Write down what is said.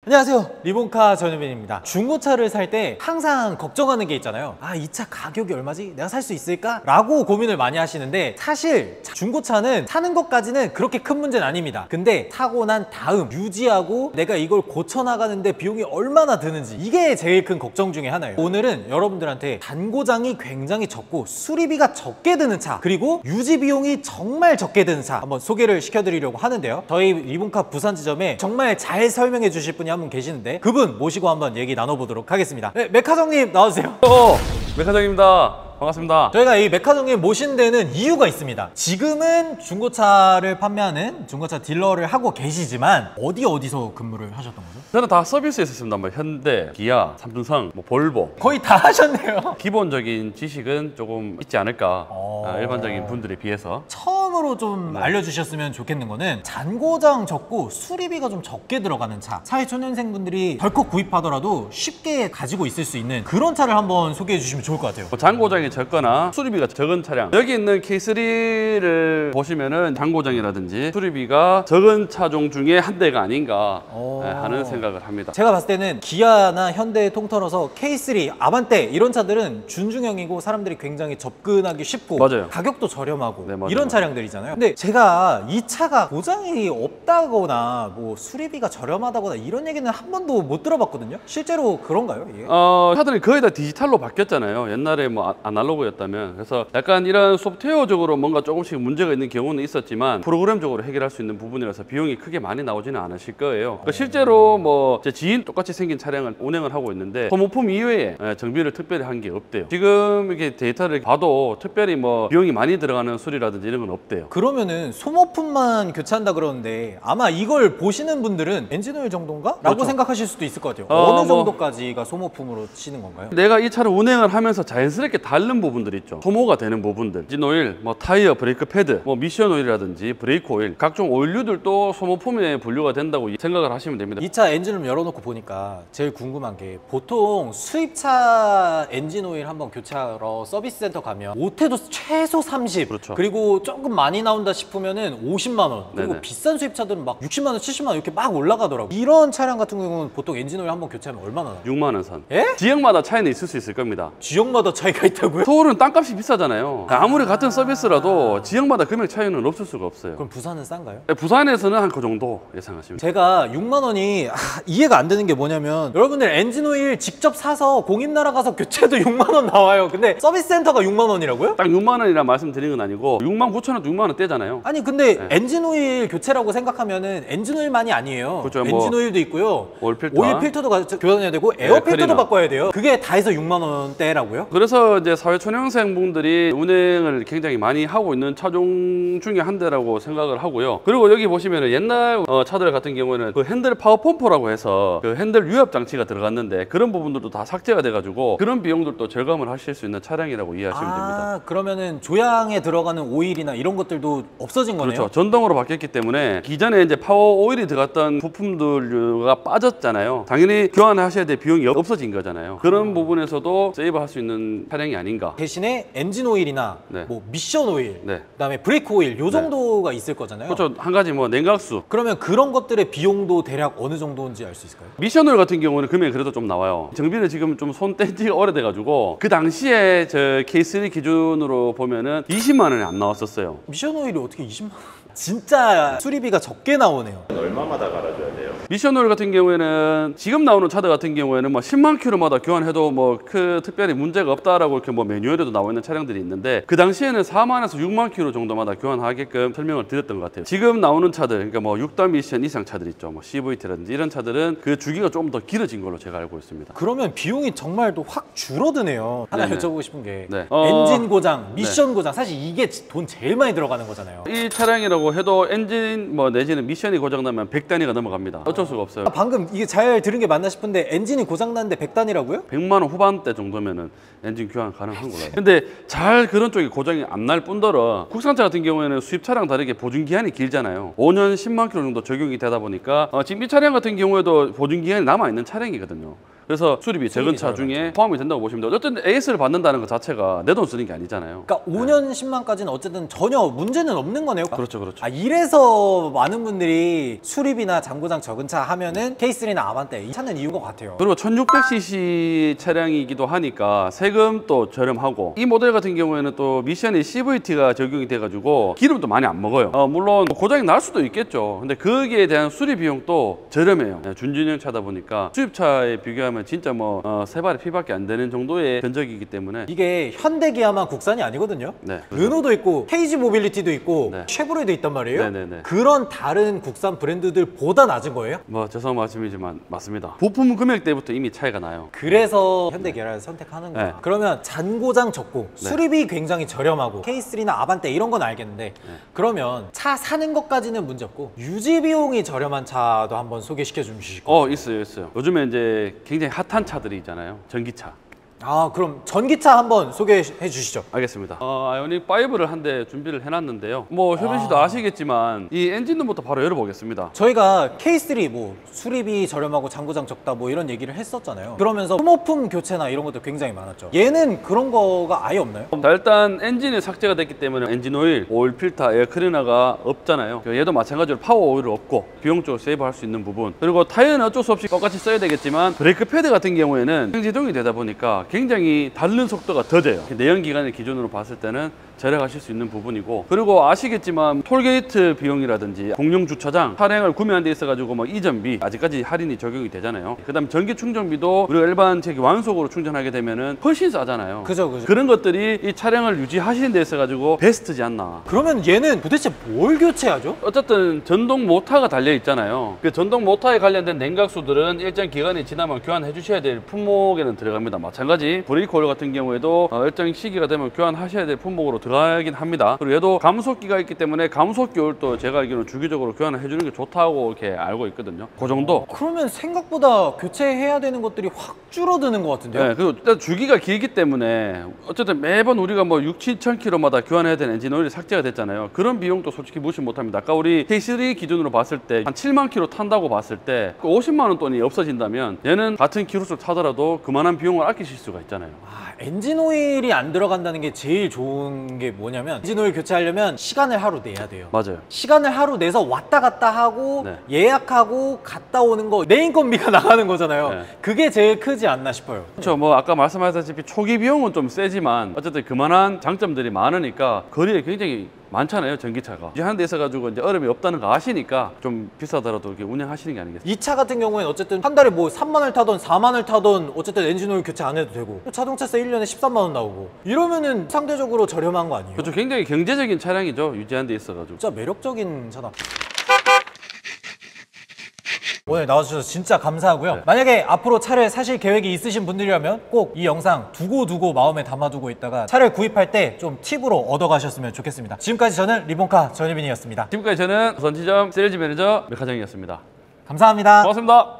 안녕하세요, 리본카 전유빈입니다. 중고차를 살 때 항상 걱정하는 게 있잖아요. 아, 이 차 가격이 얼마지? 내가 살 수 있을까? 라고 고민을 많이 하시는데, 사실 중고차는 사는 것까지는 그렇게 큰 문제는 아닙니다. 근데 사고 난 다음 유지하고 내가 이걸 고쳐나가는데 비용이 얼마나 드는지, 이게 제일 큰 걱정 중에 하나예요. 오늘은 여러분들한테 단고장이 굉장히 적고 수리비가 적게 드는 차, 그리고 유지 비용이 정말 적게 드는 차 한번 소개를 시켜드리려고 하는데요. 저희 리본카 부산 지점에 정말 잘 설명해 주실 분이 한 분 계시는데, 그분 모시고 한번 얘기 나눠보도록 하겠습니다. 네, 메카정님 나와주세요. 메카정입니다. 반갑습니다. 저희가 이 메카정님 모신 데는 이유가 있습니다. 지금은 중고차를 판매하는 중고차 딜러를 하고 계시지만 어디서 근무를 하셨던 거죠? 저는 다 서비스에 있었습니다. 뭐 현대, 기아, 삼성성, 볼보 거의 다 하셨네요. 기본적인 지식은 조금 있지 않을까, 일반적인 분들에 비해서. 처음으로 좀 알려주셨으면 좋겠는 거는, 잔고장 적고 수리비가 좀 적게 들어가는 차, 사회초년생분들이 덜컥 구입하더라도 쉽게 가지고 있을 수 있는 그런 차를 한번 소개해 주시면 좋을 것 같아요. 잔고장이 적거나 수리비가 적은 차량, 여기 있는 K3를 보시면은 잔고장이라든지 수리비가 적은 차종 중에 한 대가 아닌가 하는 생각을 합니다. 제가 봤을 때는 기아나 현대 통틀어서 K3, 아반떼 이런 차들은 준중형이고 사람들이 굉장히 접근하기 쉽고, 맞아요. 가격도 저렴하고, 네, 맞아요. 이런 차량들이잖아요. 근데 제가 이 차가 고장이 없다거나 뭐 수리비가 저렴하다거나 이런 얘기는 한 번도 못 들어봤거든요. 실제로 그런가요, 이게? 차들이 거의 다 디지털로 바뀌었잖아요. 옛날에 뭐 아날로그였다면. 그래서 약간 이런 소프트웨어적으로 뭔가 조금씩 문제가 있는 경우는 있었지만 프로그램적으로 해결할 수 있는 부분이라서 비용이 크게 많이 나오지는 않으실 거예요. 그러니까 실제로 뭐 제 지인 똑같이 생긴 차량을 운행을 하고 있는데 소모품 이외에 정비를 특별히 한 게 없대요. 지금 이렇게 데이터를 봐도 특별히 뭐 비용이 많이 들어가는 수리라든지 이런 건 없대요. 그러면은 소모품만 교체한다 그러는데, 아마 이걸 보시는 분들은 엔진오일 정도인가? 라고 그렇죠. 생각하실 수도 있을 것 같아요. 어느 정도까지가 소모품으로 치는 건가요? 내가 이 차를 운행을 하면서 자연스럽게 닳는 부분들 있죠. 소모가 되는 부분들, 엔진오일, 뭐 타이어, 브레이크 패드, 뭐 미션 오일이라든지 브레이크 오일, 각종 오일류들도 소모품에 분류가 된다고 생각을 하시면 됩니다. 이 차 엔진을 열어놓고 보니까 제일 궁금한 게, 보통 수입차 엔진오일 한번 교체하러 서비스 센터 가면 못해도 최소 30, 그렇죠. 그리고 조금 많이 나온다 싶으면은 50만 원, 그리고 네네. 비싼 수입차들은 막 60만 원, 70만 원 이렇게 막 올라가더라고요. 이런 차량 같은 경우는 보통 엔진오일 한번 교체하면 얼마나 나요? 6만 원 선. 예? 지역마다 차이는 있을 수 있을 겁니다. 지역마다 차이가 있다고요? 서울은 땅값이 비싸잖아요. 아무리 같은 서비스라도 지역마다 금액 차이는 없을 수가 없어요. 그럼 부산은 싼가요? 부산에서는 한 그 정도 예상하시면 돼요. 제가 6만 원이 이해가 안 되는 게 뭐냐면, 여러분들 엔진오일 직접 사서 공입나라 가서 교체도 6만 원 나와요. 근데 서비스 센터가 6만 원이라고요? 딱 6만 원이라 말씀드린 건 아니고 6만 9천 원도 6만 원 떼잖아요. 아니 근데 엔진오일 교체라고 생각하면은 엔진오일만이 아니에요. 그렇죠. 엔진오일도 있고요, 오일 필터. 오일 필터도 교환해야 되고, 에어 필터도 클리너. 바꿔야 돼요. 그게 다 해서 6만 원대라고요? 그래서 이제 사회초년생 분들이 운행을 굉장히 많이 하고 있는 차종 중에 한 대라고 생각을 하고요. 그리고 여기 보시면은 옛날 차들 같은 경우에는 그 핸들 파워 펌프라고 해서 그 핸들 유압 장치가 들어갔는데, 그런 부분들도 다 삭제가 돼가지고 그런 비용들도 절감을 하실 수 있는 차량이라고 이해하시면 됩니다. 그러면은 조향에 들어가는 오일이나 이런 것들도 없어진 거네요? 그렇죠. 전동으로 바뀌었기 때문에 기존에 이제 파워 오일이 들어갔던 부품들가 빠졌잖아요. 당연히 교환하셔야 될 비용이 없어진 거잖아요. 그런 부분에서도 세이브할 수 있는 차량이 아닌가. 대신에 엔진오일이나 네. 뭐 미션 오일, 네. 그다음에 브레이크 오일 요 정도가 있을 거잖아요. 그렇죠. 한 가지 뭐 냉각수. 그러면 그런 것들의 비용도 대략 어느 정도인지 알 수 있을까요? 미션오일 같은 경우는 금액이 그래도 좀 나와요. 정비는 지금 좀 손 뗀 지가 오래돼가지고 그 당시에 저 K3 기준으로 보면은 20만 원이 안 나왔었어요. 미션 오일이 어떻게 20만 원? 진짜 수리비가 적게 나오네요. 얼마마다 갈아줘야 돼요? 미션오일 같은 경우에는 지금 나오는 차들 같은 경우에는 뭐 10만 킬로마다 교환해도 뭐 그 특별히 문제가 없다라고 이렇게 뭐 매뉴얼에도 나와 있는 차량들이 있는데, 그 당시에는 4만에서 6만 킬로 정도마다 교환하게끔 설명을 드렸던 것 같아요. 지금 나오는 차들, 그러니까 뭐 6단 미션 이상 차들 있죠. 뭐 CVT라든지 이런 차들은 그 주기가 좀 더 길어진 걸로 제가 알고 있습니다. 그러면 비용이 정말 또 확 줄어드네요. 하나 네네. 여쭤보고 싶은 게, 네. 엔진 고장, 미션 고장, 사실 이게 돈 제일 많이 들어가는 거잖아요. 이 차량이라고 해도 엔진 뭐 내지는 미션이 고장나면 100단위가 넘어갑니다. 어쩔 수가 없어요. 방금 이게 잘 들은 게 맞나 싶은데, 엔진이 고장났는데 100단이라고요? 100만 원 후반대 정도면은 엔진 교환 가능한 걸로 알아요. 근데 잘 그런 쪽이 고장이 안 날 뿐더러 국산차 같은 경우에는 수입 차량 다르게 보증 기한이 길잖아요. 5년 10만 킬로 정도 적용이 되다 보니까 지금 이 차량 같은 경우에도 보증 기한이 남아 있는 차량이거든요. 그래서 수리비 적은 차 저렴하죠. 중에 포함이 된다고 보시면 돼요. 어쨌든 AS를 받는다는 것 자체가 내 돈 쓰는 게 아니잖아요. 그러니까 5년 10만까지는 어쨌든 전혀 문제는 없는 거네요. 그렇죠, 그렇죠. 아, 이래서 많은 분들이 수리비나 잔고장 적은 차 하면은 K3나 아반떼 이 차는 이유인 것 같아요. 그리고 1600cc 차량이기도 하니까 세금도 저렴하고, 이 모델 같은 경우에는 또 미션이 CVT가 적용이 돼가지고 기름도 많이 안 먹어요. 물론 고장이 날 수도 있겠죠. 근데 거기에 대한 수리 비용도 저렴해요. 준준형 차다 보니까 수입차에 비교하면 진짜 세 발의 피밖에 안 되는 정도의 견적이기 때문에. 이게 현대기아만 국산이 아니거든요. 네. 르노도 있고 케이지 모빌리티도 있고 네. 쉐보레도 있단 말이에요. 네네네. 그런 다른 국산 브랜드들보다 낮은 거예요. 죄송한 말씀이지만 맞습니다. 부품 금액 때부터 이미 차이가 나요. 그래서 현대기아를 선택하는 거야. 네. 그러면 잔고장 적고 수리비 굉장히 저렴하고 K3나 아반떼 이런 건 알겠는데 그러면 차 사는 것까지는 문제 없고 유지 비용이 저렴한 차도 한번 소개시켜 주시고. 있어요. 요즘에 이제 굉장히 핫한 차들이 있잖아요. 전기차. 아, 그럼 전기차 한번 소개해 주시죠. 알겠습니다. 아이오닉 5를 한 대 준비를 해놨는데요. 효빈 씨도 아시겠지만 이 엔진룸부터 바로 열어보겠습니다. 저희가 K3 수리비 저렴하고 잔고장 적다 이런 얘기를 했었잖아요. 그러면서 소모품 교체나 이런 것도 굉장히 많았죠. 얘는 그런 거가 아예 없나요? 자, 일단 엔진이 삭제가 됐기 때문에 엔진 오일, 오일 필터, 에어 클리너가 없잖아요. 얘도 마찬가지로 파워 오일은 없고 비용적으로 세이브할 수 있는 부분. 그리고 타이어는 어쩔 수 없이 똑같이 써야 되겠지만 브레이크 패드 같은 경우에는 생지동이 되다 보니까 굉장히 닳는 속도가 더뎌요. 내연기관을 기준으로 봤을 때는 절약하실 수 있는 부분이고, 그리고 아시겠지만 톨게이트 비용이라든지 공용 주차장 차량을 구매한 데 있어가지고 이전비 아직까지 할인이 적용이 되잖아요. 그 다음 전기 충전비도 우리가 일반 완속으로 충전하게 되면은 훨씬 싸잖아요. 그죠. 그런 것들이 이 차량을 유지하시는 데 있어가지고 베스트지 않나. 그러면 얘는 도대체 뭘 교체하죠? 어쨌든 전동 모터가 달려 있잖아요. 그 전동 모터에 관련된 냉각수들은 일정 기간이 지나면 교환해 주셔야 될 품목에는 들어갑니다. 마찬가지 브레이크 오일 같은 경우에도 일정 시기가 되면 교환하셔야 될 품목으로 들어가긴 합니다. 그리고 얘도 감속기가 있기 때문에 감속기 오일도 제가 알기로는 주기적으로 교환을 해주는 게 좋다고 이렇게 알고 있거든요. 그 정도. 그러면 생각보다 교체해야 되는 것들이 확 줄어드는 것 같은데요? 네, 그리고 일단 주기가 길기 때문에 어쨌든 매번 우리가 6, 7천 킬로마다 교환해야 되는 엔진 오일이 삭제가 됐잖아요. 그런 비용도 솔직히 무시 못합니다. 아까 우리 K3 기준으로 봤을 때 한 7만 킬로 탄다고 봤을 때 50만 원 돈이 없어진다면 얘는 같은 키로수를 타더라도 그만한 비용을 아끼실 수가 있잖아요. 엔진 오일이 안 들어간다는 게 제일 좋은 게 뭐냐면 엔진 오일 교체하려면 시간을 하루 내야 돼요. 맞아요. 시간을 하루 내서 왔다 갔다 하고 네. 예약하고 갔다 오는 거 내 인건비가 나가는 거잖아요. 네. 그게 제일 크지 않나 싶어요. 그렇죠. 아까 말씀하셨다시피 초기 비용은 좀 세지만 어쨌든 그만한 장점들이 많으니까 거리에 굉장히 많잖아요, 전기차가. 이제 하는 데 있어가지고 이제 얼음이 없다는 거 아시니까 좀 비싸더라도 이렇게 운영하시는 게 아니겠어요? 이 차 같은 경우에는 어쨌든 한 달에 3만 원을 타던 4만 원을 타던 어쨌든 엔진 오일 교체 안 해도 되고 또 자동차세 1년에 13만 원 나오고 이러면은 상대적으로 저렴한 거 아니에요? 그렇죠. 굉장히 경제적인 차량이죠, 유지하는 데 있어가지고. 진짜 매력적인 차다. 오늘 나와주셔서 진짜 감사하고요. 만약에 앞으로 차를 사실 계획이 있으신 분들이라면 꼭 이 영상 두고 마음에 담아두고 있다가 차를 구입할 때 좀 팁으로 얻어가셨으면 좋겠습니다. 지금까지 저는 리본카 전유빈이었습니다. 지금까지 저는 우선지점 세일즈 매니저 맥하정이었습니다. 감사합니다. 고맙습니다.